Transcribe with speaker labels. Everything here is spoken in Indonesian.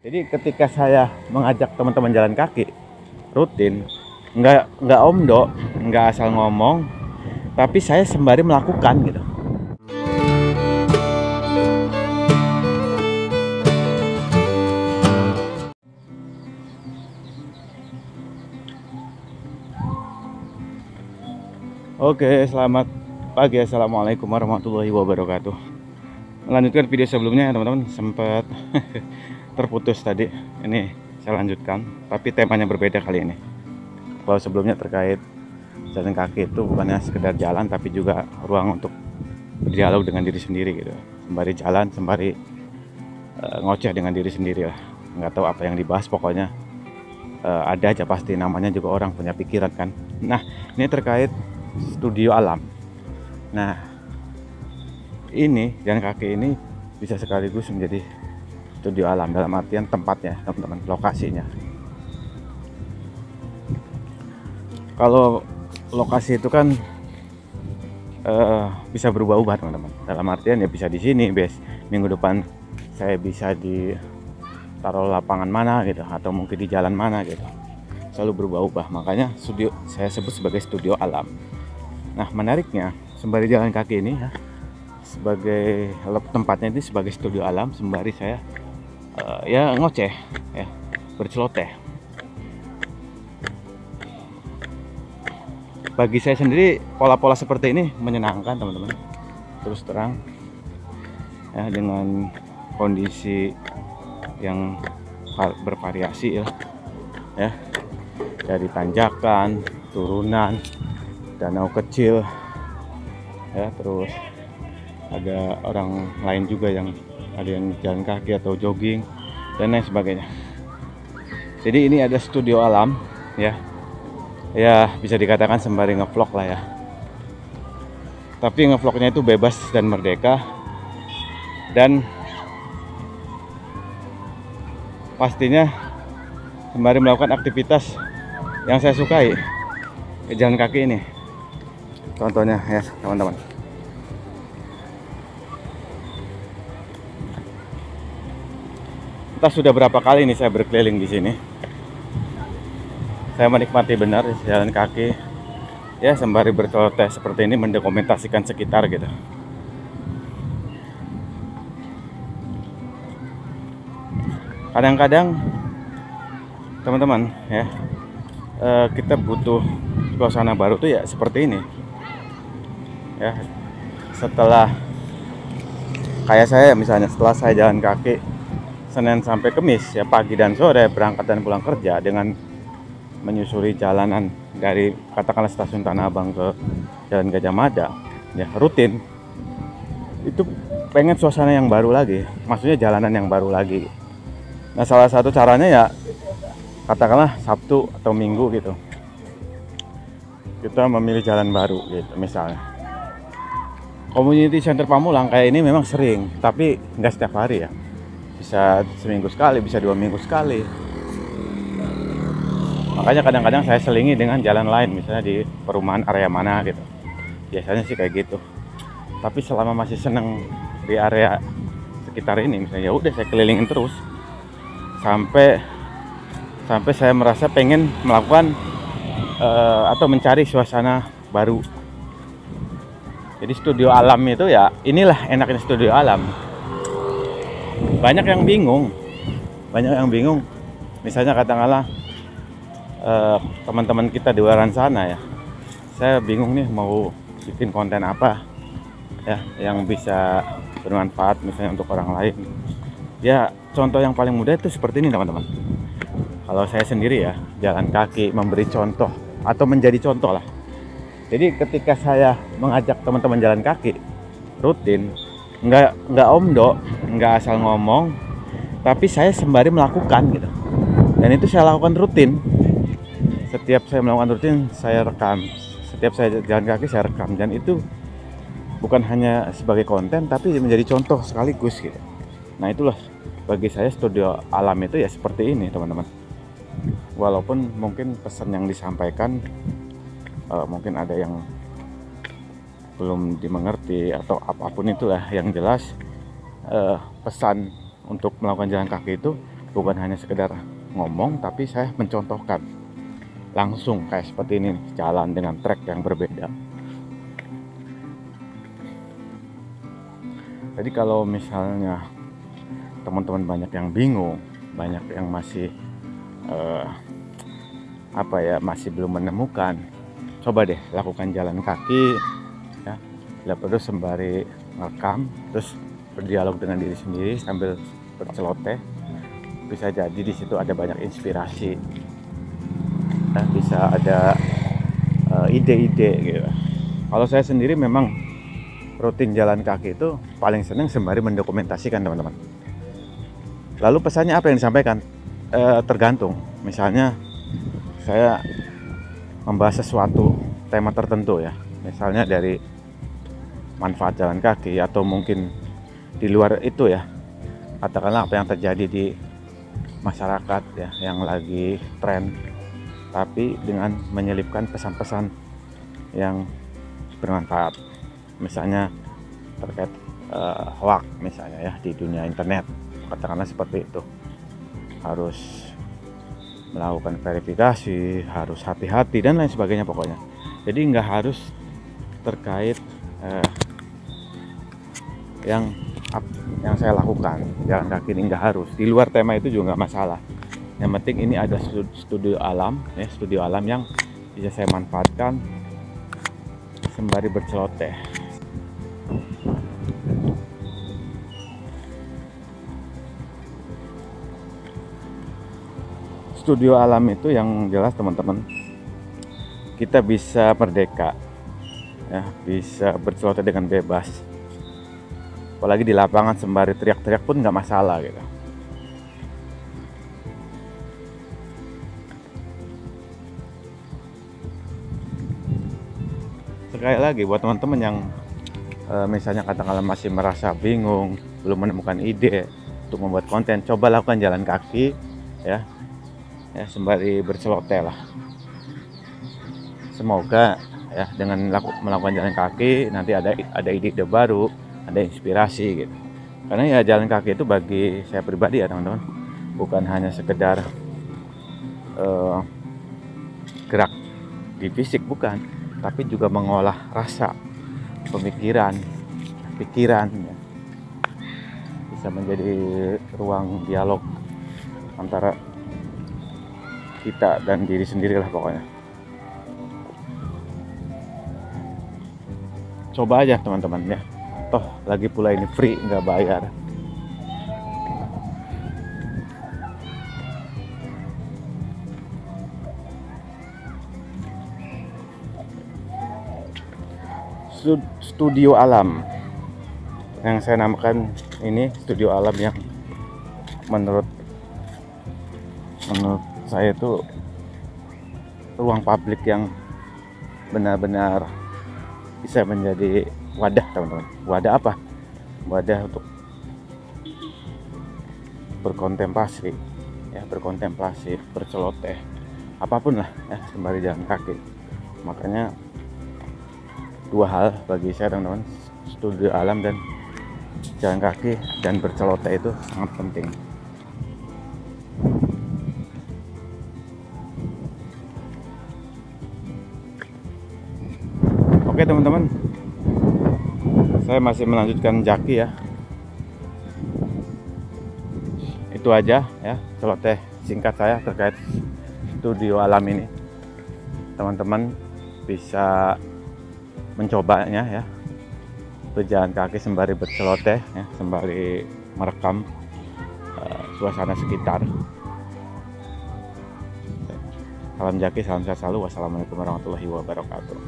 Speaker 1: Jadi ketika saya mengajak teman-teman jalan kaki rutin, nggak omdo, nggak asal ngomong, tapi saya sembari melakukan gitu. Oke, selamat pagi, assalamualaikum warahmatullahi wabarakatuh. Melanjutkan video sebelumnya, teman-teman, sempat terputus tadi. Ini saya lanjutkan, tapi temanya berbeda kali ini. Kalau sebelumnya terkait jalan kaki itu bukannya sekedar jalan, tapi juga ruang untuk berdialog dengan diri sendiri gitu. Sembari jalan, sembari ngoceh dengan diri sendiri lah. Nggak tahu apa yang dibahas, pokoknya ada aja pasti, namanya juga orang punya pikiran kan. Nah, ini terkait studio alam. Nah, ini jalan kaki ini bisa sekaligus menjadi studio alam dalam artian tempatnya, teman-teman, lokasinya. Kalau lokasi itu kan bisa berubah-ubah, teman-teman. Dalam artian ya bisa di sini, minggu depan saya bisa di taruh lapangan mana gitu, atau mungkin di jalan mana gitu. Selalu berubah-ubah. Makanya studio saya sebut sebagai studio alam. Nah, menariknya sembari jalan kaki ini ya, sebagai tempatnya itu sebagai studio alam, sembari saya ya ngoceh ya, berceloteh. Bagi saya sendiri pola-pola seperti ini menyenangkan, teman-teman. Terus terang ya, dengan kondisi yang bervariasi ya, dari tanjakan, turunan, danau kecil ya, terus ada orang lain juga yang ada yang jalan kaki atau jogging dan lain sebagainya. Jadi ini ada studio alam ya. Ya bisa dikatakan sembari ngevlog lah ya. Tapi ngevlognya itu bebas dan merdeka, dan pastinya sembari melakukan aktivitas yang saya sukai, jalan kaki ini. Contohnya ya, teman-teman. Entah sudah berapa kali ini saya berkeliling di sini. Saya menikmati benar jalan kaki ya, sembari berceloteh seperti ini, mendokumentasikan sekitar gitu. Kadang-kadang teman-teman ya, kita butuh suasana baru tuh ya seperti ini ya. Setelah kayak saya misalnya, setelah saya jalan kaki Senin sampai Kamis ya, pagi dan sore, berangkat dan pulang kerja, dengan menyusuri jalanan dari katakanlah stasiun Tanah Abang ke Jalan Gajah Mada ya, rutin itu pengen suasana yang baru lagi, maksudnya jalanan yang baru lagi. Nah, salah satu caranya ya katakanlah Sabtu atau Minggu gitu, kita memilih jalan baru gitu. Misalnya Community Center Pamulang kayak ini memang sering, tapi nggak setiap hari ya. Bisa seminggu sekali, bisa 2 minggu sekali. Makanya kadang-kadang saya selingi dengan jalan lain, misalnya di perumahan area mana gitu. Biasanya sih kayak gitu. Tapi selama masih seneng di area sekitar ini, misalnya ya udah saya kelilingin terus sampai saya merasa pengen melakukan atau mencari suasana baru. Jadi studio alam itu ya, inilah enaknya studio alam. Banyak yang bingung. Misalnya katakanlah teman-teman kita di luar sana ya, saya bingung nih mau bikin konten apa ya yang bisa bermanfaat misalnya untuk orang lain. Ya contoh yang paling mudah itu seperti ini, teman-teman. Kalau saya sendiri ya, jalan kaki, memberi contoh atau menjadi contoh lah. Jadi ketika saya mengajak teman-teman jalan kaki rutin, nggak omdo, nggak asal ngomong, tapi saya sembari melakukan gitu. Dan itu saya lakukan rutin. Setiap saya melakukan rutin, saya rekam. Setiap saya jalan kaki, saya rekam. Dan itu bukan hanya sebagai konten, tapi menjadi contoh sekaligus gitu. Nah, itulah bagi saya studio alam itu ya seperti ini, teman-teman. Walaupun mungkin pesan yang disampaikan mungkin ada yang belum dimengerti atau apapun itulah, yang jelas pesan untuk melakukan jalan kaki itu bukan hanya sekedar ngomong, tapi saya mencontohkan langsung kayak seperti ini, jalan dengan trek yang berbeda. Jadi kalau misalnya teman-teman banyak yang bingung, banyak yang masih masih belum menemukan, coba deh lakukan jalan kaki ya, bila perlu sembari merekam, terus berdialog dengan diri sendiri sambil berceloteh. Bisa jadi di situ ada banyak inspirasi, bisa ada ide-ide gitu. Kalau saya sendiri memang rutin jalan kaki itu paling senang sembari mendokumentasikan, teman-teman. Lalu pesannya apa yang disampaikan? Tergantung. Misalnya saya membahas sesuatu tema tertentu ya, misalnya dari manfaat jalan kaki, atau mungkin di luar itu ya, katakanlah apa yang terjadi di masyarakat ya yang lagi tren, tapi dengan menyelipkan pesan-pesan yang bermanfaat, misalnya terkait hoax misalnya ya di dunia internet, katakanlah seperti itu. Harus melakukan verifikasi, harus hati-hati dan lain sebagainya pokoknya. Jadi nggak harus terkait yang saya lakukan jalan kaki ini, nggak harus di luar tema itu juga nggak masalah. Yang penting ini ada studio alam ya, studio alam yang bisa saya manfaatkan sembari berceloteh. Studio alam itu yang jelas, teman-teman, kita bisa merdeka ya, bisa berceloteh dengan bebas, apalagi di lapangan sembari teriak-teriak pun nggak masalah gitu. Sekali lagi buat teman-teman yang misalnya katakanlah masih merasa bingung, belum menemukan ide untuk membuat konten, coba lakukan jalan kaki ya sembari berceloteh lah. Semoga ya dengan melakukan jalan kaki nanti ada ide-ide baru, ada inspirasi gitu. Karena ya jalan kaki itu bagi saya pribadi ya, teman-teman, bukan hanya sekedar gerak di fisik, bukan, tapi juga mengolah rasa, pemikiran, pikiran ya. Bisa menjadi ruang dialog antara kita dan diri sendiri lah pokoknya. Coba aja teman-teman ya, toh lagi pula ini free, nggak bayar. Studio alam yang saya namakan ini, studio alam yang menurut saya itu ruang publik yang benar-benar bisa menjadi wadah, teman-teman. Wadah apa? Wadah untuk berkontemplasi ya, berceloteh, apapun lah ya, sembari jalan kaki. Makanya dua hal bagi saya, teman-teman, studio alam dan jalan kaki dan berceloteh itu sangat penting. Oke teman-teman, saya masih melanjutkan jaki ya. Itu aja ya celoteh singkat saya terkait studio alam ini. Teman-teman bisa mencobanya ya, berjalan kaki sembari berceloteh ya, sembari merekam suasana sekitar. Salam jaki, salam sehat selalu. Wassalamualaikum warahmatullahi wabarakatuh.